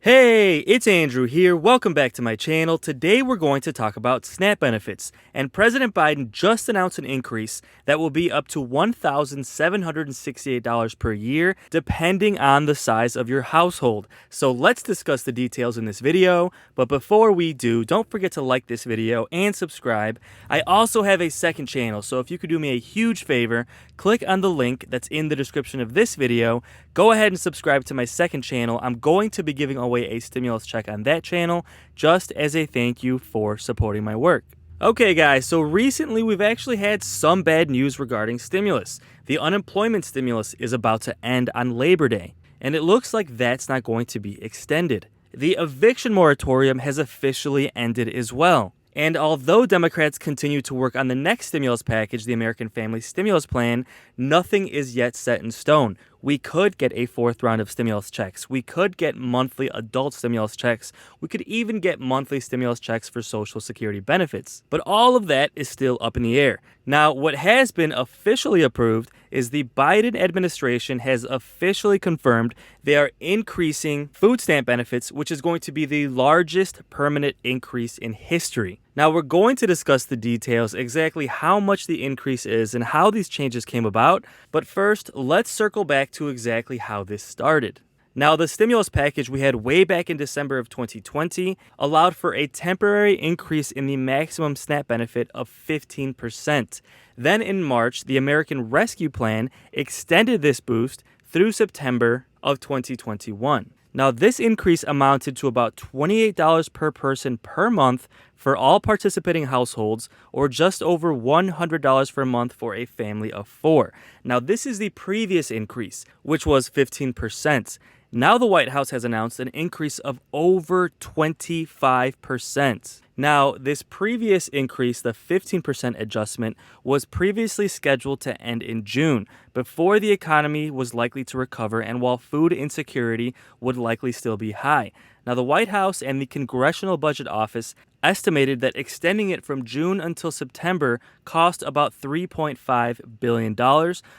Hey, it's Andrew here. Welcome back to my channel. Today we're going to talk about SNAP benefits. And President Biden just announced an increase that will be up to $1,768 per year, depending on the size of your household. So let's discuss the details in this video. But before we do, don't forget to like this video and subscribe. I also have a second channel, so if you could do me a huge favor, click on the link that's in the description of this video. Go ahead and subscribe to my second channel. I'm going to be giving away a stimulus check on that channel just as a thank you for supporting my work. Okay guys, so recently we've actually had some bad news regarding stimulus. The unemployment stimulus is about to end on Labor Day, and it looks like that's not going to be extended. The eviction moratorium has officially ended as well. And although Democrats continue to work on the next stimulus package, the American Family Stimulus Plan, nothing is yet set in stone. We could get a fourth round of stimulus checks. We could get monthly adult stimulus checks. We could even get monthly stimulus checks for Social Security benefits. But all of that is still up in the air. Now, what has been officially approved is the Biden administration has officially confirmed they are increasing food stamp benefits, which is going to be the largest permanent increase in history. Now, we're going to discuss the details, exactly how much the increase is and how these changes came about. But first, let's circle back to exactly how this started. Now, the stimulus package we had way back in December of 2020 allowed for a temporary increase in the maximum SNAP benefit of 15%. Then in March, the American Rescue Plan extended this boost through September of 2021. Now, this increase amounted to about $28 per person per month for all participating households, or just over $100 per month for a family of four. Now, this is the previous increase, which was 15%. Now, the White House has announced an increase of over 25%. Now, this previous increase, the 15% adjustment, was previously scheduled to end in June, before the economy was likely to recover and while food insecurity would likely still be high. Now, the White House and the Congressional Budget Office estimated that extending it from June until September cost about $3.5 billion,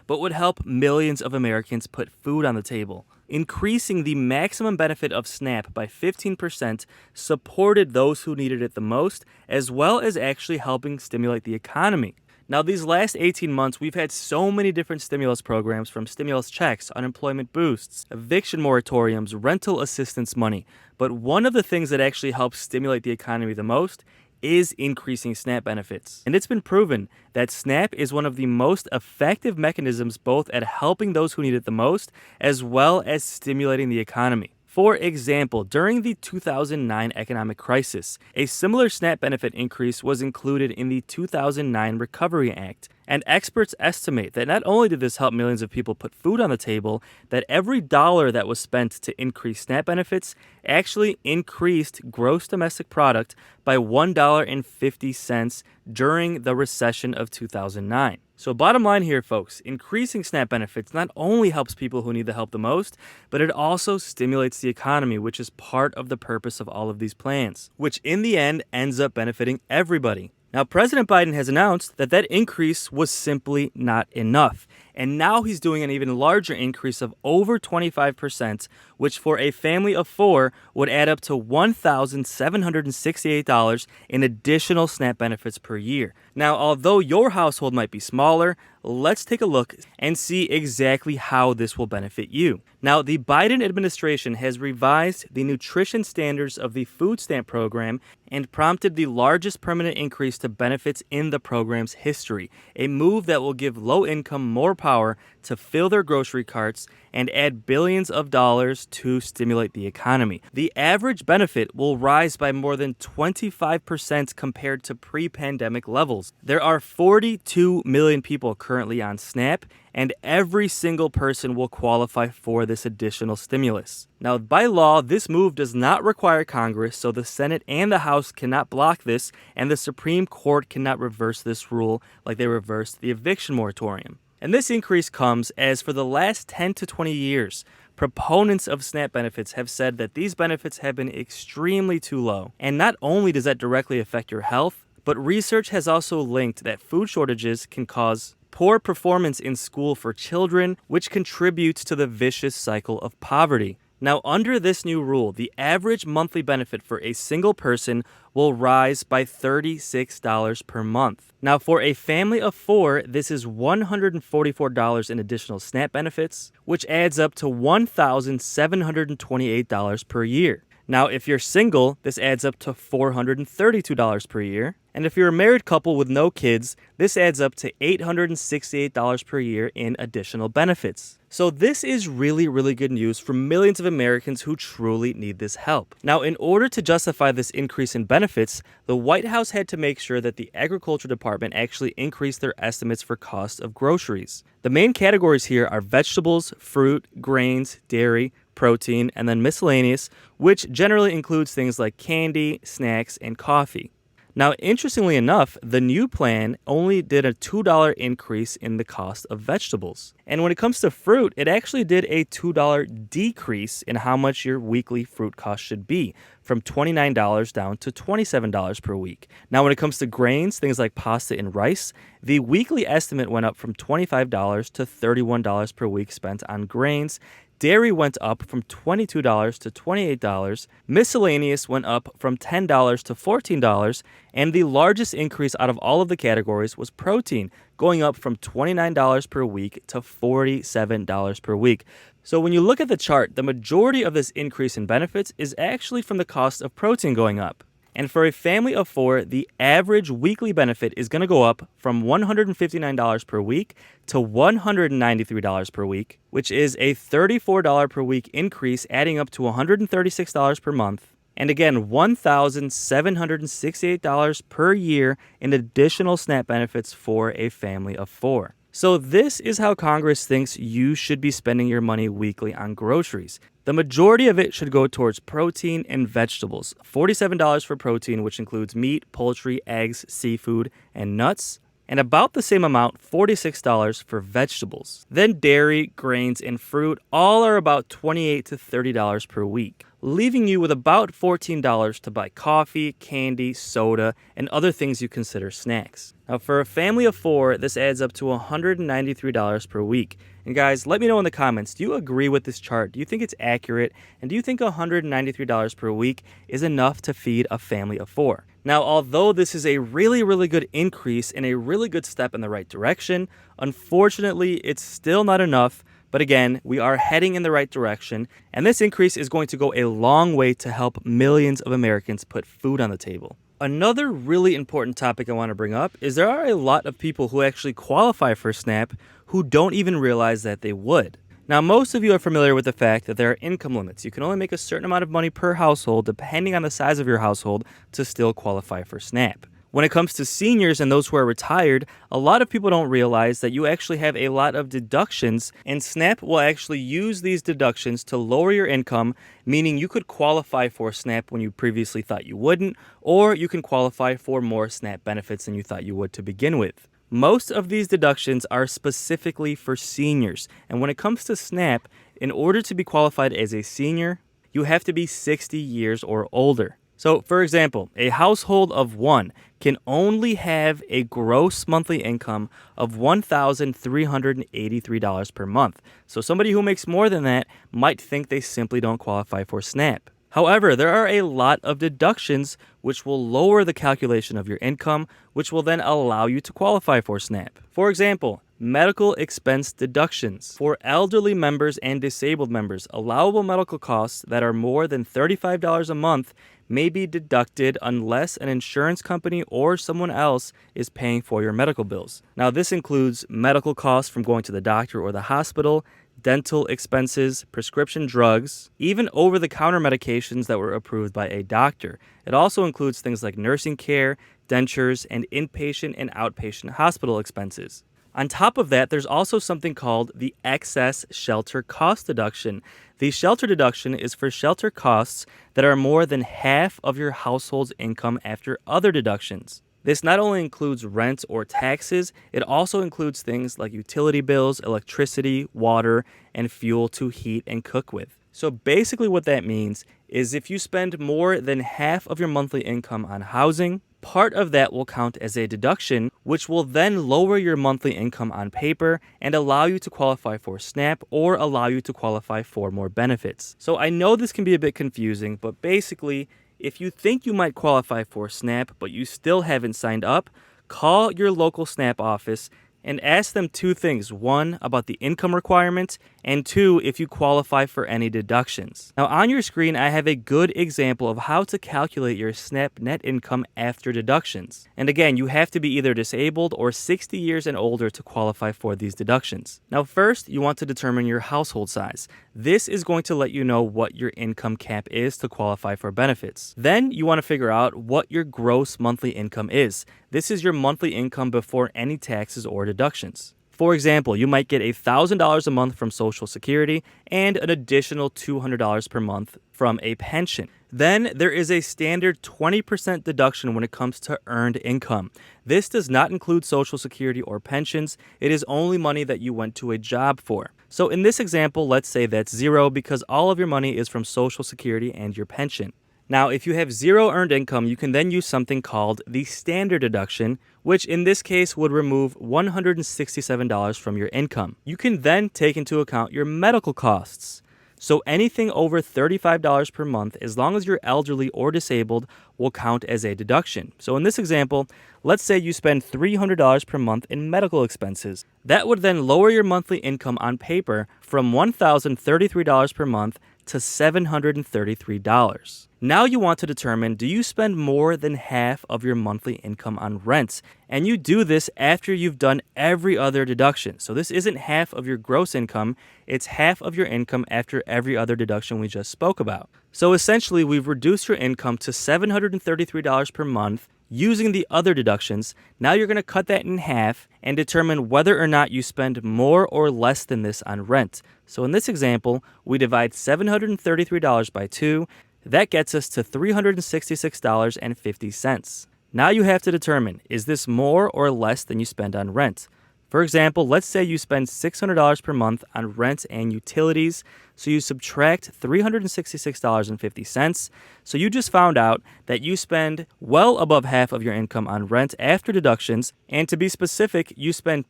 but would help millions of Americans put food on the table. Increasing the maximum benefit of SNAP by 15% supported those who needed it the most, as well as actually helping stimulate the economy. Now, these last 18 months, we've had so many different stimulus programs, from stimulus checks, unemployment boosts, eviction moratoriums, rental assistance money. But one of the things that actually helps stimulate the economy the most is increasing SNAP benefits. And it's been proven that SNAP is one of the most effective mechanisms both at helping those who need it the most, as well as stimulating the economy. For example, during the 2009 economic crisis, a similar SNAP benefit increase was included in the 2009 Recovery Act. And experts estimate that not only did this help millions of people put food on the table, that every dollar that was spent to increase SNAP benefits actually increased gross domestic product by $1.50 during the recession of 2009. So bottom line here, folks, increasing SNAP benefits not only helps people who need the help the most, but it also stimulates the economy, which is part of the purpose of all of these plans, which in the end ends up benefiting everybody. Now, President Biden has announced that that increase was simply not enough. And now he's doing an even larger increase of over 25%, which for a family of four would add up to $1,768 in additional SNAP benefits per year. Now, although your household might be smaller, let's take a look and see exactly how this will benefit you. Now, the Biden administration has revised the nutrition standards of the food stamp program and prompted the largest permanent increase to benefits in the program's history, a move that will give low income more power to fill their grocery carts and add billions of dollars to stimulate the economy. The average benefit will rise by more than 25% compared to pre-pandemic levels. There are 42 million people currently on SNAP, and every single person will qualify for this additional stimulus. Now, by law, this move does not require Congress, so the Senate and the House cannot block this, and the Supreme Court cannot reverse this rule like they reversed the eviction moratorium. And this increase comes as for the last 10 to 20 years, proponents of SNAP benefits have said that these benefits have been extremely too low. And not only does that directly affect your health, but research has also linked that food shortages can cause poor performance in school for children, which contributes to the vicious cycle of poverty. Now, under this new rule, the average monthly benefit for a single person will rise by $36 per month. Now, for a family of 4, this is $144 in additional SNAP benefits, which adds up to $1,728 per year. Now, if you're single, this adds up to $432 per year. And if you're a married couple with no kids, this adds up to $868 per year in additional benefits. So this is really, really good news for millions of Americans who truly need this help. Now, in order to justify this increase in benefits, the White House had to make sure that the Agriculture Department actually increased their estimates for cost of groceries. The main categories here are vegetables, fruit, grains, dairy, protein, and then miscellaneous, which generally includes things like candy, snacks, and coffee. Now, interestingly enough, the new plan only did a $2 increase in the cost of vegetables. And when it comes to fruit, it actually did a $2 decrease in how much your weekly fruit cost should be, from $29 down to $27 per week. Now, when it comes to grains, things like pasta and rice, the weekly estimate went up from $25 to $31 per week spent on grains. Dairy went up from $22 to $28, miscellaneous went up from $10 to $14, and the largest increase out of all of the categories was protein, going up from $29 per week to $47 per week. So when you look at the chart, the majority of this increase in benefits is actually from the cost of protein going up. And for a family of 4, the average weekly benefit is going to go up from $159 per week to $193 per week, which is a $34 per week increase, adding up to $136 per month. And again, $1,768 per year in additional SNAP benefits for a family of 4. So this is how Congress thinks you should be spending your money weekly on groceries. The majority of it should go towards protein and vegetables. $47 for protein, which includes meat, poultry, eggs, seafood, and nuts. And about the same amount, $46 for vegetables. Then dairy, grains, and fruit all are about $28 to $30 per week, leaving you with about $14 to buy coffee, candy, soda, and other things you consider snacks. Now, for a family of 4, this adds up to $193 per week. And guys, let me know in the comments, do you agree with this chart? Do you think it's accurate? And do you think $193 per week is enough to feed a family of 4? Now, although this is a really, really good increase and a really good step in the right direction, unfortunately, it's still not enough. But again, we are heading in the right direction, and this increase is going to go a long way to help millions of Americans put food on the table. Another really important topic I want to bring up is there are a lot of people who actually qualify for SNAP who don't even realize that they would. Now, most of you are familiar with the fact that there are income limits. You can only make a certain amount of money per household, depending on the size of your household, to still qualify for SNAP. When it comes to seniors and those who are retired, a lot of people don't realize that you actually have a lot of deductions, and SNAP will actually use these deductions to lower your income, meaning you could qualify for SNAP when you previously thought you wouldn't, or you can qualify for more SNAP benefits than you thought you would to begin with. Most of these deductions are specifically for seniors, and when it comes to SNAP, in order to be qualified as a senior, you have to be 60 years or older. So, for example, a household of 1 can only have a gross monthly income of $1,383 per month. So somebody who makes more than that might think they simply don't qualify for SNAP. However, there are a lot of deductions which will lower the calculation of your income, which will then allow you to qualify for SNAP. For example, medical expense deductions. For elderly members and disabled members, allowable medical costs that are more than $35 a month may be deducted unless an insurance company or someone else is paying for your medical bills. Now, this includes medical costs from going to the doctor or the hospital, dental expenses, prescription drugs, even over-the-counter medications that were approved by a doctor. It also includes things like nursing care, dentures, and inpatient and outpatient hospital expenses. On top of that, there's also something called the excess shelter cost deduction. The shelter deduction is for shelter costs that are more than half of your household's income after other deductions. This not only includes rent or taxes, it also includes things like utility bills, electricity, water, and fuel to heat and cook with. So basically what that means is if you spend more than half of your monthly income on housing, part of that will count as a deduction, which will then lower your monthly income on paper and allow you to qualify for SNAP or allow you to qualify for more benefits. So I know this can be a bit confusing, but basically, if you think you might qualify for SNAP but you still haven't signed up, call your local SNAP office and ask them two things. One, about the income requirement, and two, if you qualify for any deductions. Now on your screen, I have a good example of how to calculate your SNAP net income after deductions. And again, you have to be either disabled or 60 years and older to qualify for these deductions. Now first, you want to determine your household size. This is going to let you know what your income cap is to qualify for benefits. Then you want to figure out what your gross monthly income is. This is your monthly income before any taxes or deductions. For example, you might get $1,000 a month from Social Security and an additional $200 per month from a pension. Then there is a standard 20% deduction when it comes to earned income. This does not include Social Security or pensions. It is only money that you went to a job for. So in this example, let's say that's zero because all of your money is from Social Security and your pension. Now, if you have zero earned income, you can then use something called the standard deduction, which in this case would remove $167 from your income. You can then take into account your medical costs. So anything over $35 per month, as long as you're elderly or disabled, will count as a deduction. So in this example, let's say you spend $300 per month in medical expenses. That would then lower your monthly income on paper from $1,033 per month to $733. Now you want to determine, do you spend more than half of your monthly income on rent? And you do this after you've done every other deduction. So this isn't half of your gross income, it's half of your income after every other deduction we just spoke about. So essentially, we've reduced your income to $733 per month using the other deductions. Now you're going to cut that in half and determine whether or not you spend more or less than this on rent. So in this example, we divide $733 by 2. That gets us to $366.50. Now you have to determine, is this more or less than you spend on rent? For example, let's say you spend $600 per month on rent and utilities, so you subtract $366.50. So you just found out that you spend well above half of your income on rent after deductions, and to be specific, you spend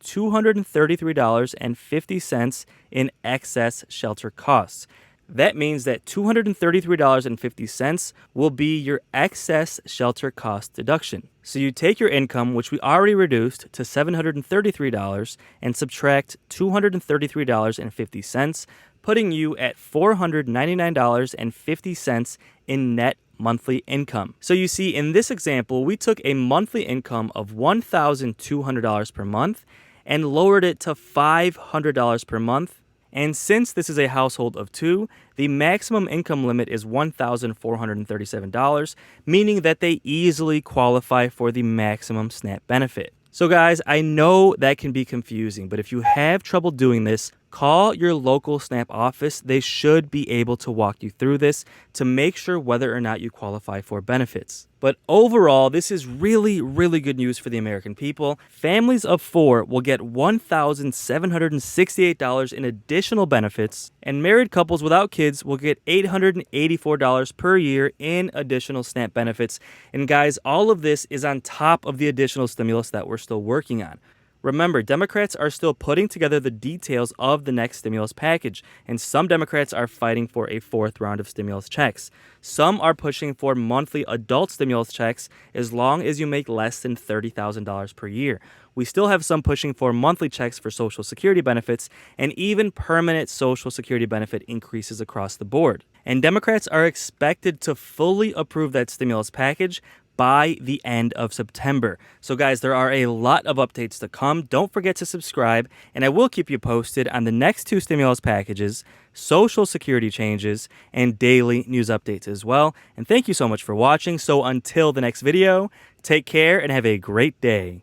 $233.50 in excess shelter costs. That means that $233.50 will be your excess shelter cost deduction. So you take your income, which we already reduced to $733, and subtract $233.50, putting you at $499.50 in net monthly income. So you see, in this example, we took a monthly income of $1,200 per month and lowered it to $500 per month. And since this is a household of 2, the maximum income limit is $1,437, meaning that they easily qualify for the maximum SNAP benefit. So guys, I know that can be confusing, but if you have trouble doing this, call your local SNAP office. They should be able to walk you through this to make sure whether or not you qualify for benefits. But overall, this is really, really good news for the American people. Families of 4 will get $1,768 in additional benefits, and married couples without kids will get $884 per year in additional SNAP benefits. And guys, all of this is on top of the additional stimulus that we're still working on. Remember, Democrats are still putting together the details of the next stimulus package, and some Democrats are fighting for a 4th round of stimulus checks. Some are pushing for monthly adult stimulus checks as long as you make less than $30,000 per year. We still have some pushing for monthly checks for Social Security benefits and even permanent Social Security benefit increases across the board. And Democrats are expected to fully approve that stimulus package by the end of September. So guys, there are a lot of updates to come. Don't forget to subscribe, and I will keep you posted on the next 2 stimulus packages, Social Security changes, and daily news updates as well. And thank you so much for watching. So until the next video, take care and have a great day.